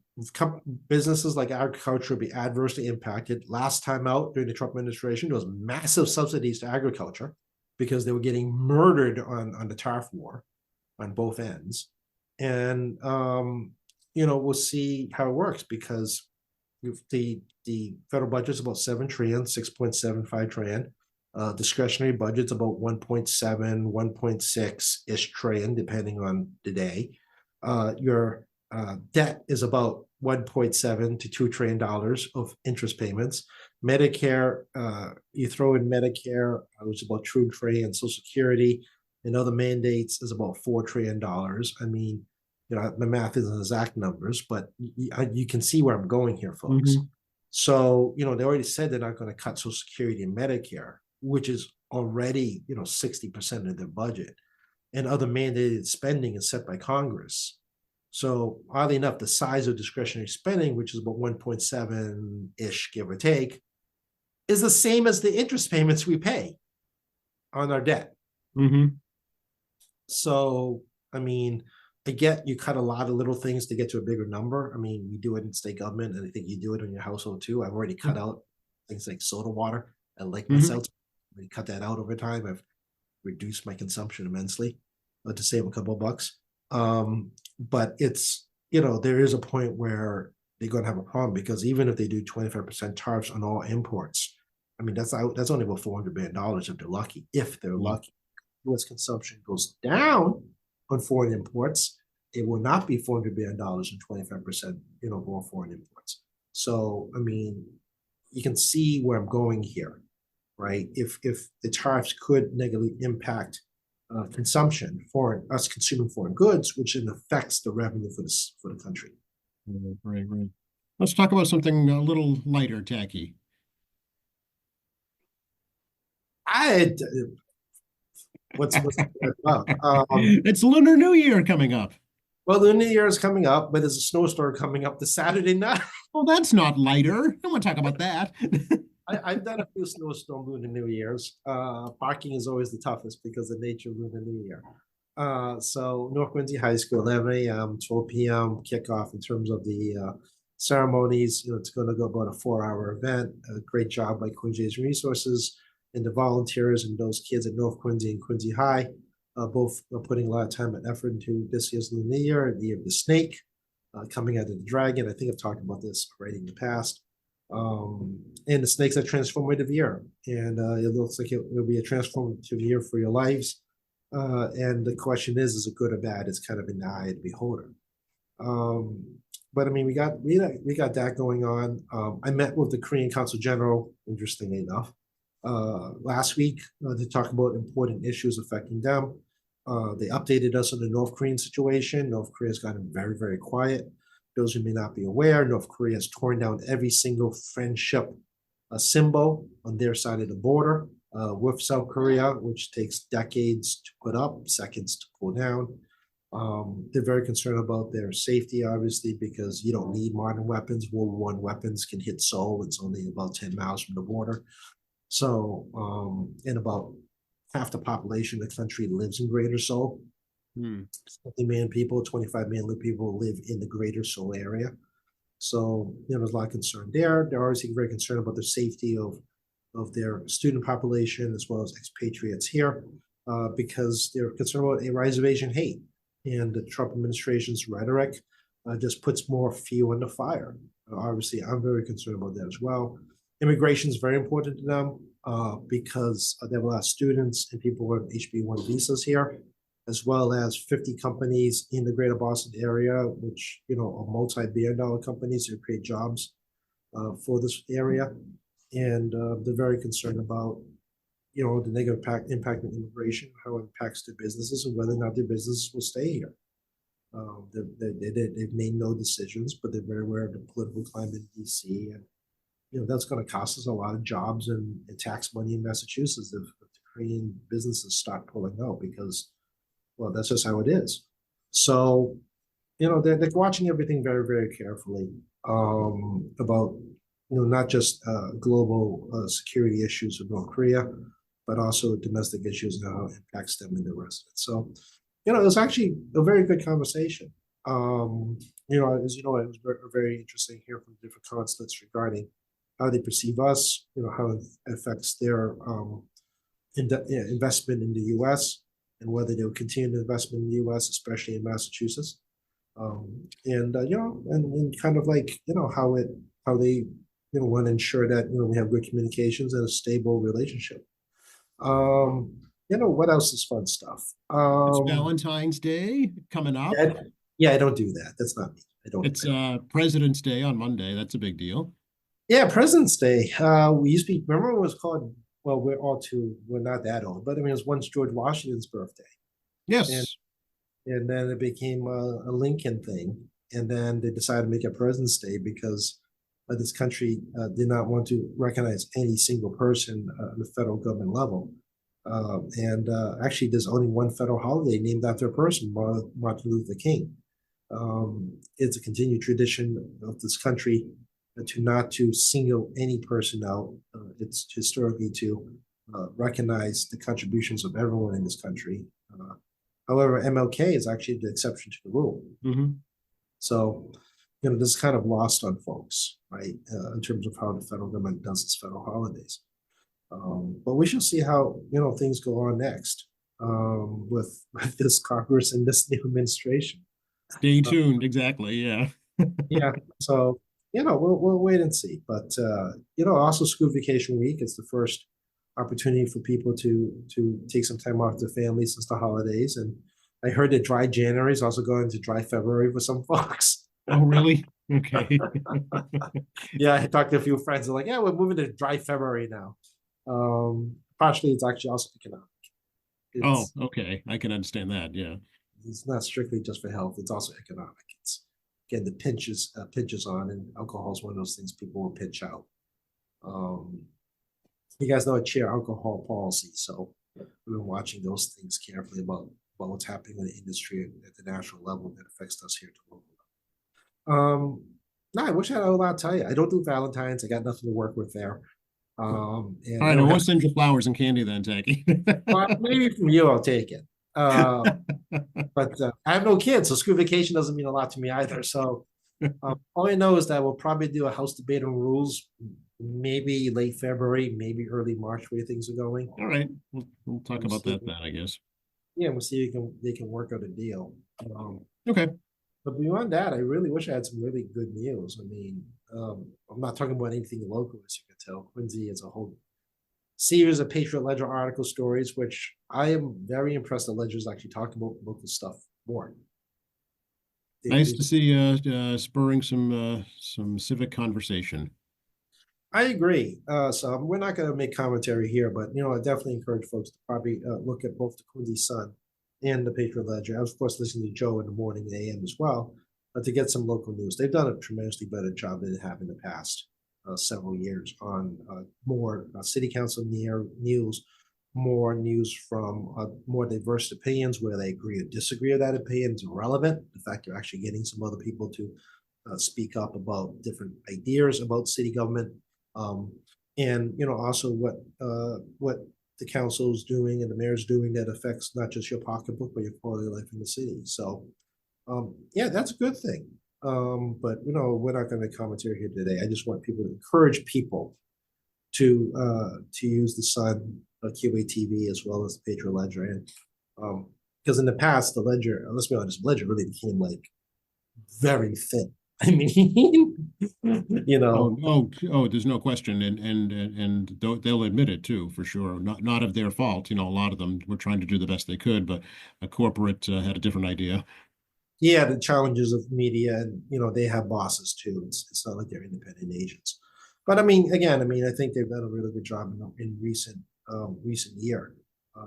Businesses like agriculture will be adversely impacted. Last time out during the Trump administration, there was massive subsidies to agriculture because they were getting murdered on the tariff war on both ends. And we'll see how it works because the federal budget is about 7 trillion, 6.75 trillion. Discretionary budget's about 1.7, 1.6 ish trillion, depending on the day. Your debt is about 1.7 to $2 trillion of interest payments. Medicare, you throw in Medicare, which is about 2 trillion, Social Security and other mandates is about $4 trillion. I mean, the math isn't exact numbers, but you can see where I'm going here, folks. Mhm. So, they already said they're not going to cut Social Security and Medicare, which is already, 60% of their budget. And other mandated spending is set by Congress. So, oddly enough, the size of discretionary spending, which is about 1.7 ish, give or take, is the same as the interest payments we pay on our debt. Mhm. So, I mean, I get you cut a lot of little things to get to a bigger number. I mean, we do it in state government, and I think you do it in your household too. I've already cut out things like soda water and like my Mhm. seltzer. We cut that out over time. I've reduced my consumption immensely to save a couple of bucks. But it's there is a point where they're going to have a problem because even if they do 25% tariffs on all imports, I mean that's only about $400 billion if they're lucky. If they're Yeah. lucky. U.S. consumption goes down on foreign imports, it will not be $400 billion and 25%, more foreign imports. So, I mean, you can see where I'm going here, right? If the tariffs could negatively impact consumption, us consuming foreign goods, which then affects the revenue for the country. Right, right. Let's talk about something a little lighter, tacky. I what's about? It's Lunar New Year coming up. Well, the New Year is coming up, but there's a snowstorm coming up this Saturday night. Well, that's not lighter. I want to talk about that. I've done a few snowstorm Lunar New Years. Parking is always the toughest because of the nature of Lunar New Year. So North Quincy High School, 11 a.m., 12 p.m. kickoff in terms of the ceremonies. It's going to go about a 4-hour event. A great job by Quincy's Resources and the volunteers and those kids at North Quincy and Quincy High, both putting a lot of time and effort into this year's Lunar New Year, the year of the snake, coming out of the dragon. I think I've talked about this already in the past. And the snake's a transformative year, and it looks like it will be a transformative year for your lives. And the question is it good or bad? It's kind of in the eye of the beholder. But I mean, we got that going on. I met with the Korean Consul General, interestingly enough, last week to talk about important issues affecting them. They updated us on the North Korean situation. North Korea has gotten very, very quiet. Those who may not be aware, North Korea has torn down every single friendship symbol on their side of the border with South Korea, which takes decades to put up, seconds to pull down. They're very concerned about their safety, obviously, because you don't need modern weapons. World War I weapons can hit Seoul. It's only about 10 miles from the border. So, and about half the population of the country lives in Greater Seoul. Hmm. 50 million people, 25 million people live in the Greater Seoul area. So, there's a lot of concern there. They're obviously very concerned about the safety of their student population as well as expatriates here, because they're concerned about a rise of Asian hate. And the Trump administration's rhetoric just puts more fuel in the fire. Obviously, I'm very concerned about that as well. Immigration is very important to them because they have a lot of students and people with HB1 visas here, as well as 50 companies in the greater Boston area, which, are multi-billion-dollar companies that create jobs for this area. And they're very concerned about, the negative impact of immigration, how it impacts their businesses, and whether or not their businesses will stay here. They've made no decisions, but they're very aware of the political climate in DC, and that's going to cost us a lot of jobs and tax money in Massachusetts if the Korean businesses start pulling out, because, well, that's just how it is. So, they're watching everything very, very carefully about, not just global security issues with North Korea, but also domestic issues and how it impacts them and their residents. So, it was actually a very good conversation. As you know, it was very, very interesting to hear from different consulates regarding how they perceive us, how it affects their investment in the U.S. and whether they'll continue the investment in the U.S., especially in Massachusetts. And kind of like, how they, want to ensure that, we have good communications and a stable relationship. What else is fun stuff? It's Valentine's Day coming up. Yeah, I don't do that. That's not me. I don't. It's President's Day on Monday. That's a big deal. Yeah, President's Day. We used to be, remember it was called, well, we're not that old, but I mean, it was once George Washington's birthday. Yes. And then it became a Lincoln thing. And then they decided to make it President's Day because this country did not want to recognize any single person at the federal government level. Actually, there's only one federal holiday named after a person, Martin Luther King. It's a continued tradition of this country to single any person out. It's historically to recognize the contributions of everyone in this country. However, MLK is actually the exception to the rule. Mm-hmm. So, this is kind of lost on folks, right, in terms of how the federal government does its federal holidays. But we shall see how, things go on next with this Congress and this new administration. Stay tuned. Exactly. Yeah. Yeah. So, we'll wait and see. But, also school vacation week is the first opportunity for people to take some time off their families since the holidays. And I heard that dry January is also going to dry February for some folks. Oh, really? Okay. Yeah, I talked to a few friends. They're like, yeah, we're moving to dry February now. Partially, it's actually also economic. Okay. I can understand that. Yeah. It's not strictly just for health. It's also economic. It's, again, the pinches on, and alcohol is one of those things people will pinch out. You guys know I chair alcohol policy, so we've been watching those things carefully about what's happening in the industry at the national level that affects us here at the local level. No, I wish I had a lot to tell you. I don't do Valentine's. I got nothing to work with there. And all right, I won't send you flowers and candy then, Tacky. Well, maybe from you, I'll take it. But I have no kids, so school vacation doesn't mean a lot to me either. So all I know is that we'll probably do a house debate on rules, maybe late February, maybe early March, where things are going. All right, we'll talk about that then, I guess. Yeah, we'll see if they can work out a deal. Okay. But beyond that, I really wish I had some really good news. I mean, I'm not talking about anything local, as you can tell. Quincy is a whole series of Patriot Ledger article stories, which I am very impressed that Ledger's actually talked about local stuff more. Nice to see spurring some civic conversation. I agree. So we're not going to make commentary here, but I definitely encourage folks to probably look at both the Quincy Sun and the Patriot Ledger. I was, of course, listening to Joe in the morning AM as well, to get some local news. They've done a tremendously better job than they have in the past several years on more city council news, more news from more diverse opinions where they agree or disagree with that opinion is relevant. The fact you're actually getting some other people to speak up about different ideas about city government, and also what the council is doing and the mayor's doing that affects not just your pocketbook but your quality of life in the city. So yeah, that's a good thing. But we're not going to commentary here today. I just want people to encourage people to use the Sun, QATV, as well as the Patriot Ledger, and because in the past the Ledger, let's be honest, Ledger really became like very thin. I mean, There's no question, and they'll admit it too, for sure. Not of their fault. A lot of them were trying to do the best they could, but a corporate had a different idea. yeah, the challenges of media, and they have bosses too. It's not like they're independent agents. But I mean, again, I think they've done a really good job in recent year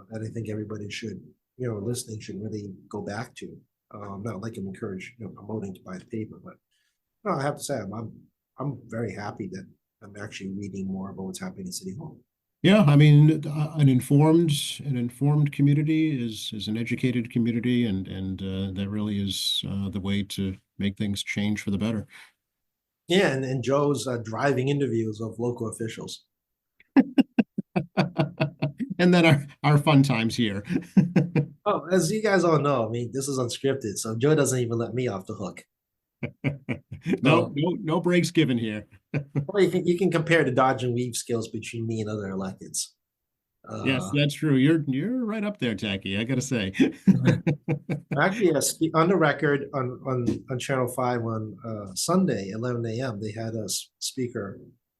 that I think everybody should, listening should really go back to. Not like I'm encourage, promoting to buy the paper, but no, I have to say I'm very happy that I'm actually reading more about what's happening in City Hall. Yeah, I mean, an informed community is an educated community, and that really is the way to make things change for the better. Yeah, and Joe's driving interviews of local officials. And then our fun times here. Oh, as you guys all know, I mean, this is unscripted, so Joe doesn't even let me off the hook. No, So, no breaks given here. well, you can compare the dodge and weave skills between me and other electeds. Yes, Uh, that's true. You're right up there, Tacky, I gotta say. Actually, on the record on Channel 5 on Sunday, 11 a.m., they had a speaker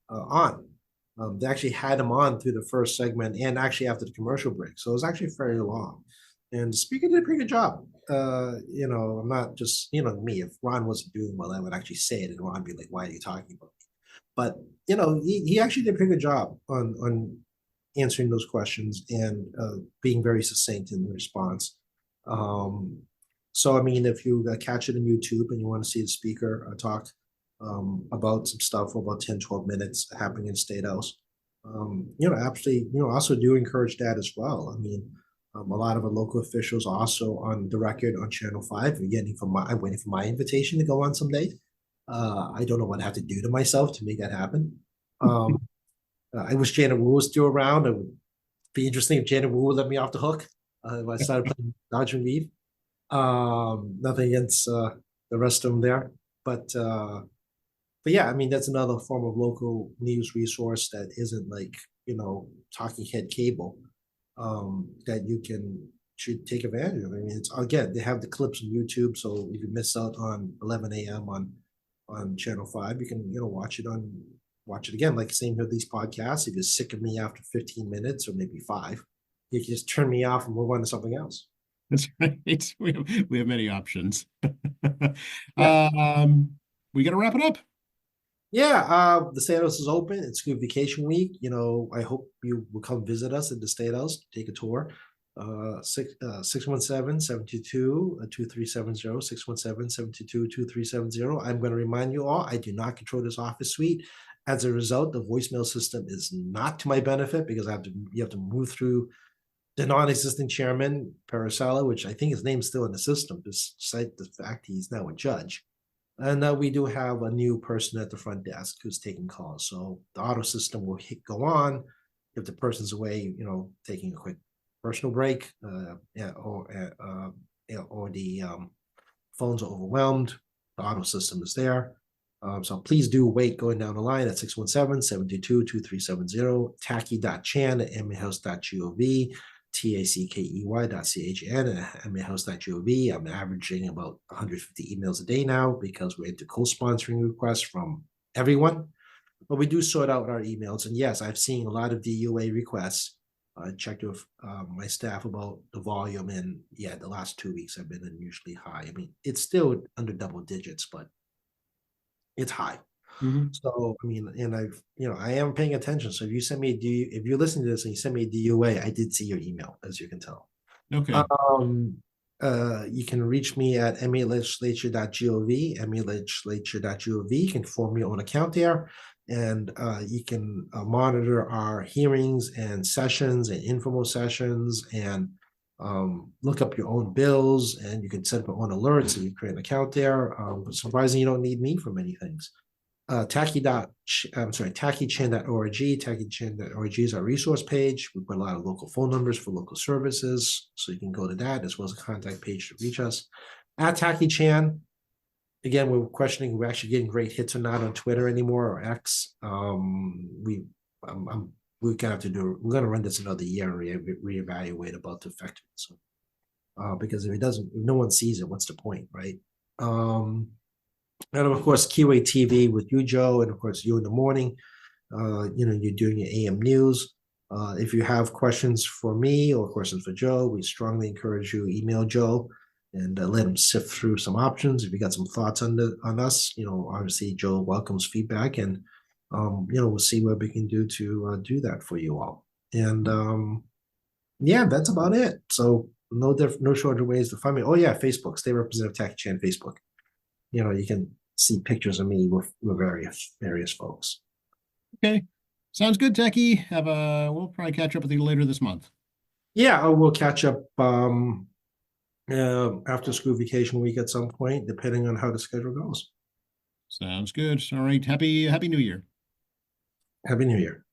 on. They actually had him on through the first segment and actually after the commercial break. So it was actually fairly long. And the speaker did a pretty good job. I'm not just, me. If Ron wasn't doing well, I would actually say it, and Ron would be like, why are you talking about me? But, he actually did a pretty good job on answering those questions and being very succinct in the response. Um, so, I mean, if you catch it on YouTube and you want to see the speaker talk about some stuff for about 10, 12 minutes happening in State House, absolutely, also do encourage that as well. I mean, a lot of our local officials are also on the record on Channel 5. I'm waiting for my invitation to go on someday. I don't know what I have to do to myself to make that happen. I wish Janet Wu was still around. It would be interesting if Janet Wu would let me off the hook if I started playing Dodge and Weave. Nothing against the rest of them there, but yeah, I mean that's another form of local news resource that isn't like talking head cable that you should take advantage of. I mean, it's again they have the clips on YouTube, so if you miss out on 11 a.m. on Channel 5, you can watch it again. Like same with these podcasts. If you're sick of me after 15 minutes or maybe 5, you can just turn me off and move on to something else. That's right. We have many options. Yeah. We got to wrap it up. Yeah, the State House is open. It's school vacation week. I hope you will come visit us at the State House, take a tour. 617-722-2370, 617-722-2370. I'm going to remind you all, I do not control this office suite. As a result, the voicemail system is not to my benefit because you have to move through the non-existing chairman, Paracella, which I think his name's still in the system, despite the fact he's now a judge. And we do have a new person at the front desk who's taking calls. So the auto system will go on if the person's away, taking a quick personal break, or the phones are overwhelmed. The auto system is there. So please do wait going down the line at 617-722-2370, tacky.chan@emahouse.gov, tackey.chan at emahouse.gov. I'm averaging about 150 emails a day now because we're into co-sponsoring requests from everyone. But we do sort out our emails. And yes, I've seen a lot of DUA requests. I checked with my staff about the volume, and yeah, the last 2 weeks have been unusually high. I mean, it's still under double digits, but it's high. Mhm. So I mean, and I am paying attention. So if you send me if you're listening to this and you send me a DUA, I did see your email, as you can tell. Okay. You can reach me at malegislature.gov, malegislature.gov. You can form your own account there. and you can monitor our hearings and sessions and informal sessions, and look up your own bills, and you can set up your own alerts, and you create an account there. Surprisingly, you don't need me for many things. Tackichan.org. Tackichan.org is our resource page. We put a lot of local phone numbers for local services, so you can go to that, as well as a contact page to reach us. At Tackichan, again, we're questioning we're actually getting great hits or not on Twitter anymore, or X. We're gonna have to do. We're gonna run this another year and reevaluate about the effectiveness. Because if no one sees it, what's the point, right? And of course, QA TV with you, Joe, and of course you in the morning. You're doing your AM news. If you have questions for me or questions for Joe, we strongly encourage you email Joe and let him sift through some options. If you got some thoughts on us, obviously Joe welcomes feedback, and we'll see what we can do to do that for you all. And yeah, that's about it. So no shorter ways to find me. Oh yeah, Facebook, State Representative Tackichan Facebook. You can see pictures of me with various folks. Okay, sounds good, Techie. We'll probably catch up with you later this month. Yeah, we'll catch up after school vacation week at some point, depending on how the schedule goes. Sounds good. All right. Happy New Year. Happy New Year.